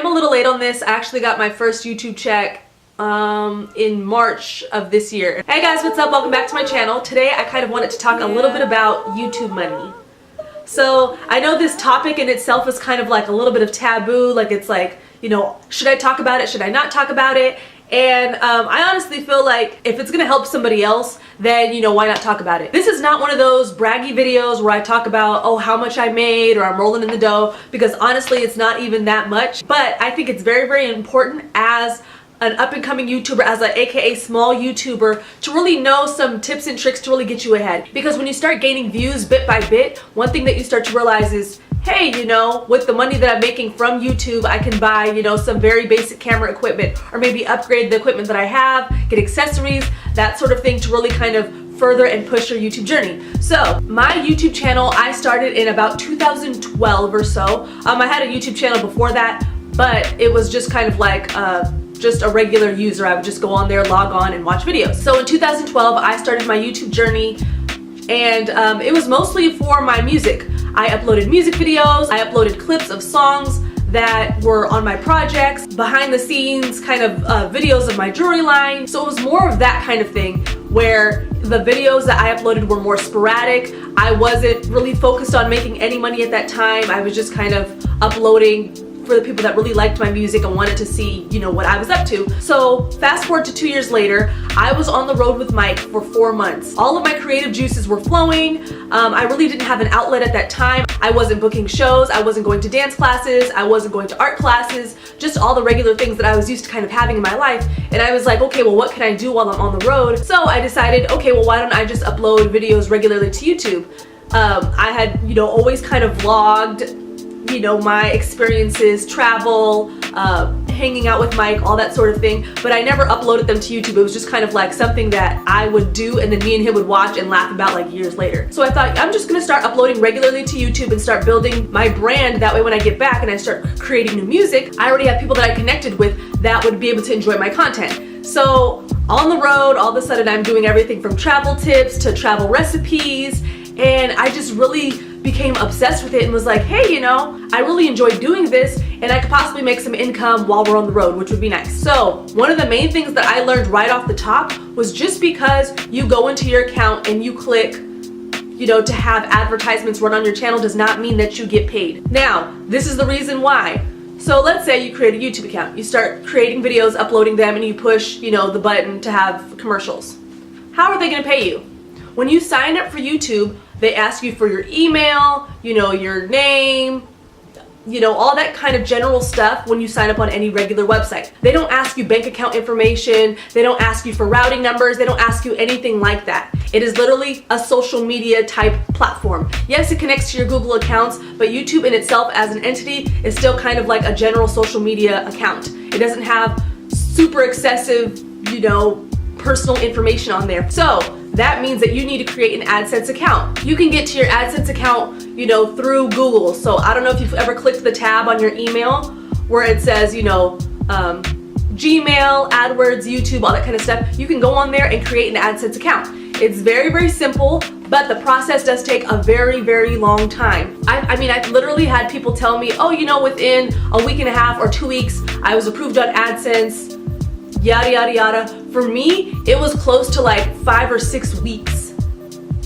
am a little late on this. I actually got my first YouTube check in March of this year. Hey guys, what's up? Welcome back to my channel. Today I kind of wanted to talk a little bit about YouTube money. So I know this topic in itself is kind of like a little bit of taboo, like it's like, you know, should I talk about it? Should I not talk about it? And I honestly feel like if it's gonna help somebody else, then, you know, why not talk about it? This is not one of those braggy videos where I talk about, oh, how much I made or I'm rolling in the dough, because honestly, it's not even that much. But I think it's very, very important as an up-and-coming YouTuber, as an AKA small YouTuber, to really know some tips and tricks to really get you ahead. Because when you start gaining views bit by bit, one thing that you start to realize is, hey, you know, with the money that I'm making from YouTube, I can buy, you know, some very basic camera equipment, or maybe upgrade the equipment that I have, get accessories, that sort of thing, to really kind of further and push your YouTube journey. So my YouTube channel, I started in about 2012 or so. I had a YouTube channel before that, but it was just kind of like just a regular user. I would just go on there, log on, and watch videos. So in 2012, I started my YouTube journey, and it was mostly for my music. I uploaded music videos, I uploaded clips of songs that were on my projects, behind the scenes kind of videos of my jewelry line. So it was more of that kind of thing, where the videos that I uploaded were more sporadic. I wasn't really focused on making any money at that time. I was just kind of uploading for the people that really liked my music and wanted to see, you know, what I was up to. So fast forward to 2 years later, I was on the road with Mike for 4 months. All of my creative juices were flowing. I really didn't have an outlet at that time. I wasn't booking shows, I wasn't going to dance classes, I wasn't going to art classes, just all the regular things that I was used to kind of having in my life. And I was like, okay, well, what can I do while I'm on the road? So I decided, okay, well, why don't I just upload videos regularly to YouTube? I had, you know, always kind of vlogged, you know, my experiences, travel, hanging out with Mike, all that sort of thing, but I never uploaded them to YouTube. It was just kind of like something that I would do, and then me and him would watch and laugh about like years later. So I thought, I'm just gonna start uploading regularly to YouTube and start building my brand. That way when I get back and I start creating new music, I already have people that I connected with that would be able to enjoy my content. So on the road, all of a sudden I'm doing everything from travel tips to travel recipes, and I just really became obsessed with it and was like, hey, you know, I really enjoy doing this, and I could possibly make some income while we're on the road, which would be nice. So one of the main things that I learned right off the top was, just because you go into your account and you click, you know, to have advertisements run on your channel does not mean that you get paid. Now, this is the reason why. So let's say you create a YouTube account, you start creating videos, uploading them, and you push, you know, the button to have commercials. How are they gonna pay you? When you sign up for YouTube, they ask you for your email, you know, your name, you know, all that kind of general stuff when you sign up on any regular website. They don't ask you bank account information, they don't ask you for routing numbers, they don't ask you anything like that. It is literally a social media type platform. Yes, it connects to your Google accounts, but YouTube in itself as an entity is still kind of like a general social media account. It doesn't have super excessive, you know, personal information on there. So that means that you need to create an AdSense account. You can get to your AdSense account, you know, through Google. So I don't know if you've ever clicked the tab on your email where it says, you know, Gmail, AdWords, YouTube, all that kind of stuff. You can go on there and create an AdSense account. It's very, very simple, but the process does take a very, very long time. I mean, I've literally had people tell me, oh, you know, within a week and a half or 2 weeks, I was approved on AdSense, yada, yada, yada. For me, it was close to like 5 or 6 weeks.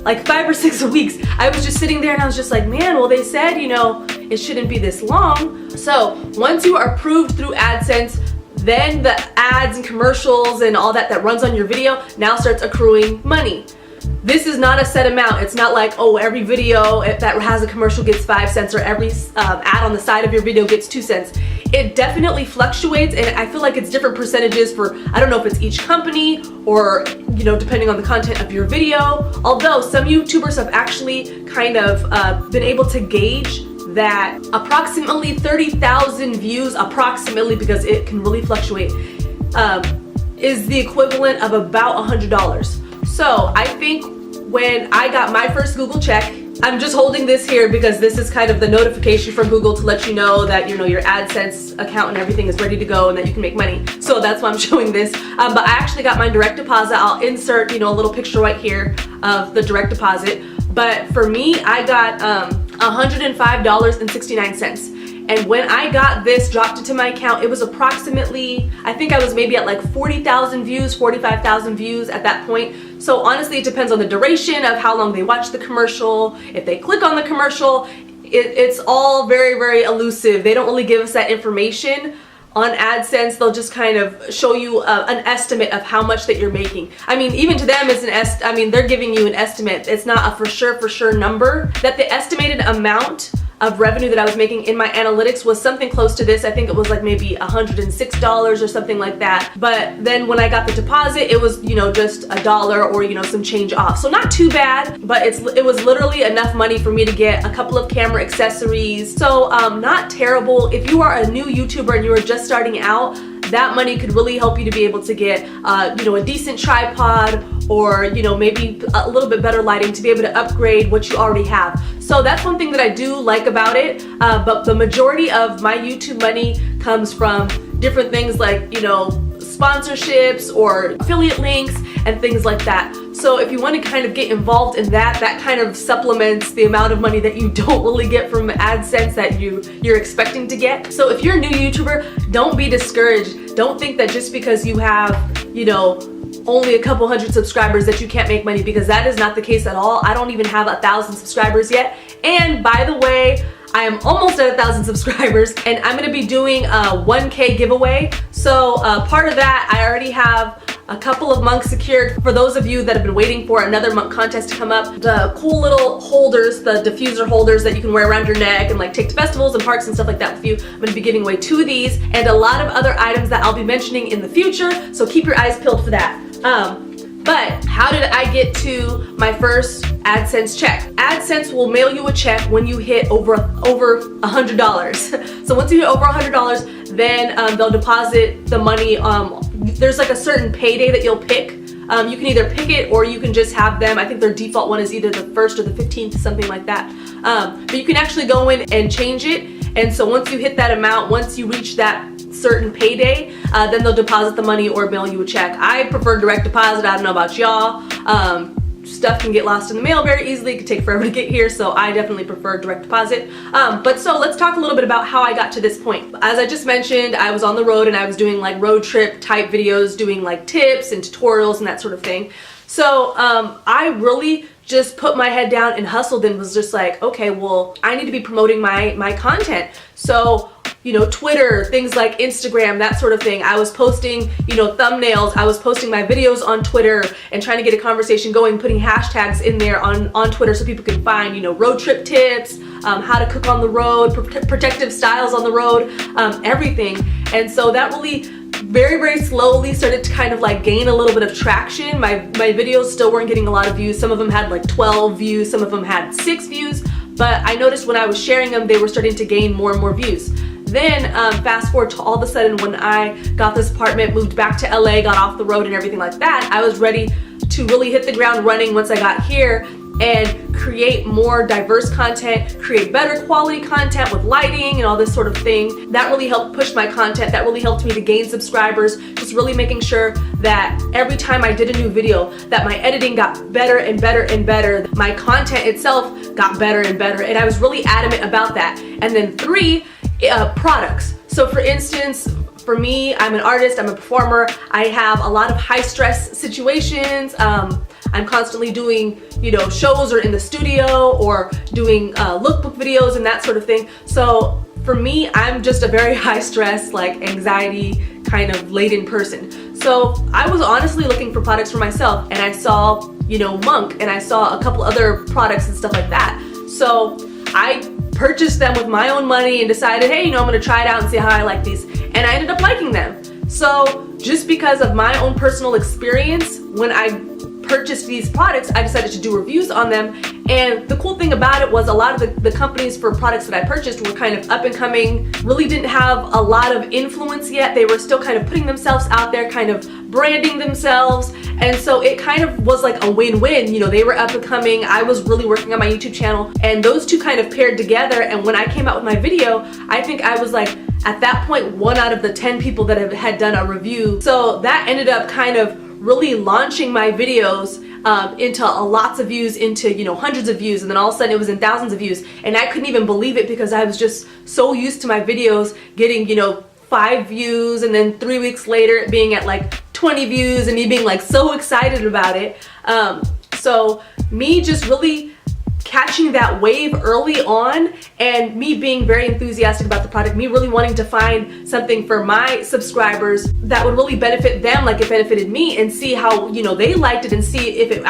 Like 5 or 6 weeks. I was just sitting there and I was just like, man, well, they said, you know, it shouldn't be this long. So once you are approved through AdSense, then the ads and commercials and all that that runs on your video now starts accruing money. This is not a set amount. It's not like, oh, every video that has a commercial gets 5 cents, or every ad on the side of your video gets 2 cents. It definitely fluctuates, and I feel like it's different percentages for, I don't know if it's each company or, you know, depending on the content of your video. Although some YouTubers have actually kind of been able to gauge that approximately 30,000 views, approximately, because it can really fluctuate, is the equivalent of about $100. So I think when I got my first Google check, I'm just holding this here because this is kind of the notification from Google to let you know that, you know, your AdSense account and everything is ready to go and that you can make money. So that's why I'm showing this. But I actually got my direct deposit. I'll insert, you know, a little picture right here of the direct deposit. But for me, I got $105.69. And when I got this dropped into my account, it was approximately, I think I was maybe at like 40,000 views, 45,000 views at that point. So honestly, it depends on the duration of how long they watch the commercial. If they click on the commercial, it's all very, very elusive. They don't really give us that information. On AdSense, they'll just kind of show you an estimate of how much that you're making. I mean, even to them, it's they're giving you an estimate. It's not a for sure number. That the estimated amount of revenue that I was making in my analytics was something close to this. I think it was like maybe $106 or something like that. But then when I got the deposit, it was, you know, just $1 or, you know, some change off. So not too bad, but it was literally enough money for me to get a couple of camera accessories. So not terrible. If you are a new YouTuber and you are just starting out, that money could really help you to be able to get, you know, a decent tripod, or, you know, maybe a little bit better lighting to be able to upgrade what you already have. So that's one thing that I do like about it. But the majority of my YouTube money comes from different things like, you know, sponsorships or affiliate links and things like that. So if you want to kind of get involved in that, that kind of supplements the amount of money that you don't really get from AdSense that you're expecting to get. So if you're a new YouTuber, don't be discouraged. Don't think that just because you have, you know, only a couple hundred subscribers that you can't make money, because that is not the case at all. I don't even have 1,000 subscribers yet. And by the way, I am almost at 1,000 subscribers, and I'm gonna be doing a 1K giveaway. So part of that, I already have a couple of monks secured. For those of you that have been waiting for another monk contest to come up, the cool little holders, the diffuser holders that you can wear around your neck and like take to festivals and parks and stuff like that with you, I'm gonna be giving away 2 of these and a lot of other items that I'll be mentioning in the future. So keep your eyes peeled for that. But how did I get to my first AdSense check? AdSense will mail you a check when you hit over $100. So once you hit over $100, then they'll deposit the money. There's like a certain payday that you'll pick. You can either pick it or you can just have them. I think their default one is either the 1st or the 15th, something like that. But you can actually go in and change it. And so once you hit that amount, once you reach that certain payday, then they'll deposit the money or mail you a check. I prefer direct deposit. I don't know about y'all. Stuff can get lost in the mail very easily. It could take forever to get here, so I definitely prefer direct deposit. But so let's talk a little bit about how I got to this point. As I just mentioned, I was on the road and I was doing like road trip type videos, doing like tips and tutorials and that sort of thing. So I really just put my head down and hustled and was just like, okay, well, I need to be promoting my content. So, you know, Twitter, things like Instagram, that sort of thing. I was posting, you know, thumbnails. I was posting my videos on Twitter and trying to get a conversation going, putting hashtags in there on Twitter so people can find, you know, road trip tips, how to cook on the road, protective styles on the road, everything. And so that really very, very slowly started to kind of like gain a little bit of traction. My videos still weren't getting a lot of views. Some of them had like 12 views, some of them had 6 views, but I noticed when I was sharing them, they were starting to gain more and more views. Then fast forward to all of a sudden when I got this apartment, moved back to LA, got off the road and everything like that, I was ready to really hit the ground running once I got here and create more diverse content, create better quality content with lighting and all this sort of thing. That really helped push my content. That really helped me to gain subscribers, just really making sure that every time I did a new video, that my editing got better and better and better. My content itself got better and better, and I was really adamant about that. And then 3, products. So for instance, for me, I'm an artist, I'm a performer, I have a lot of high stress situations. I'm constantly doing, you know, shows or in the studio or doing lookbook videos and that sort of thing. So for me, I'm just a very high stress, like anxiety kind of laden person. So I was honestly looking for products for myself, and I saw, you know, Monk, and I saw a couple other products and stuff like that. So I purchased them with my own money and decided, hey, you know, I'm gonna try it out and see how I like these. And I ended up liking them. So just because of my own personal experience, when I purchased these products, I decided to do reviews on them. And the cool thing about it was a lot of the companies for products that I purchased were kind of up and coming, really didn't have a lot of influence yet. They were still kind of putting themselves out there, kind of branding themselves. And so it kind of was like a win-win. You know, they were up and coming, I was really working on my YouTube channel, and those two kind of paired together. And when I came out with my video, I think I was like, at that point, 1 out of the 10 people that had done a review. So that ended up kind of really launching my videos into lots of views, into, you know, hundreds of views, and then all of a sudden it was in thousands of views, and I couldn't even believe it because I was just so used to my videos getting, you know, 5 views, and then 3 weeks later it being at like 20 views, and me being like so excited about it. So me just really catching that wave early on, and me being very enthusiastic about the product, me really wanting to find something for my subscribers that would really benefit them like it benefited me, and see how, you know, they liked it, and see if it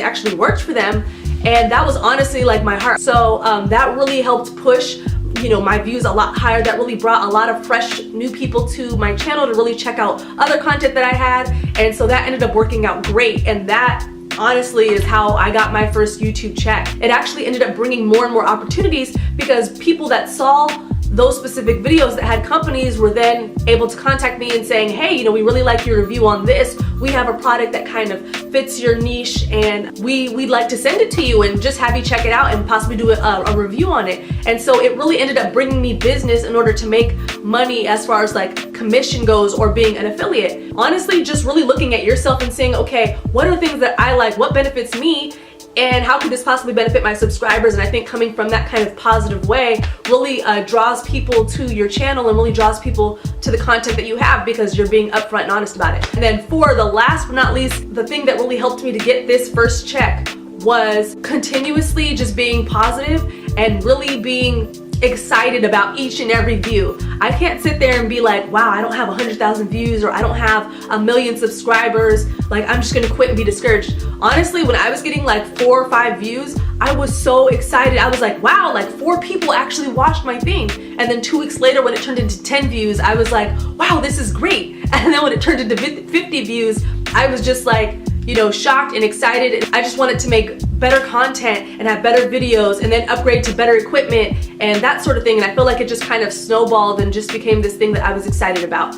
actually worked for them. And that was honestly like my heart. So that really helped push, you know, my views a lot higher. That really brought a lot of fresh new people to my channel to really check out other content that I had, and so that ended up working out great. And that honestly is how I got my first YouTube check. It actually ended up bringing more and more opportunities, because people that saw those specific videos that had companies were then able to contact me and saying, hey, you know, we really like your review on this. We have a product that kind of fits your niche, and we'd like to send it to you and just have you check it out and possibly do a review on it. And so it really ended up bringing me business in order to make money as far as like commission goes, or being an affiliate. Honestly, just really looking at yourself and saying, okay, what are things that I like, what benefits me, and how could this possibly benefit my subscribers? And I think coming from that kind of positive way really draws people to your channel, and really draws people to the content that you have, because you're being upfront and honest about it. And then for the last but not least, the thing that really helped me to get this first check was continuously just being positive and really being excited about each and every view. I can't sit there and be like, wow, I don't have 100,000 views, or I don't have 1 million subscribers, like I'm just gonna quit and be discouraged. Honestly, when I was getting like 4 or 5 views, I was so excited. I was like, wow, like 4 people actually watched my thing. And then 2 weeks later, when it turned into 10 views, I was like, wow, this is great. And then when it turned into 50 views, I was just like, you know, shocked and excited. I just wanted to make better content and have better videos, and then upgrade to better equipment and that sort of thing. And I feel like it just kind of snowballed and just became this thing that I was excited about.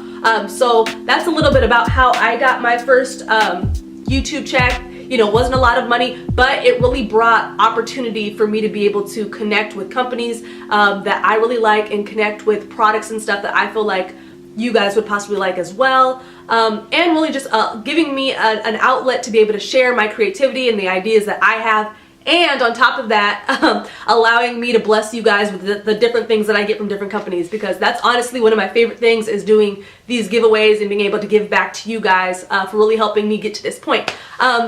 So that's a little bit about how I got my first YouTube check. You know, it wasn't a lot of money, but it really brought opportunity for me to be able to connect with companies that I really like, and connect with products and stuff that I feel like you guys would possibly like as well. And really just giving me an outlet to be able to share my creativity and the ideas that I have. And on top of that, allowing me to bless you guys with the different things that I get from different companies, because that's honestly one of my favorite things, is doing these giveaways and being able to give back to you guys for really helping me get to this point.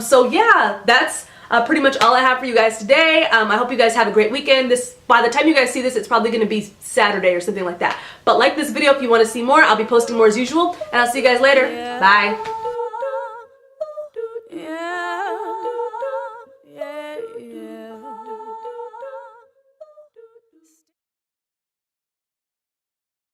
So yeah, that's pretty much all I have for you guys today. I hope you guys have a great weekend. By the time you guys see this, it's probably going to be Saturday or something like that. But like this video if you want to see more. I'll be posting more as usual, and I'll see you guys later. Bye.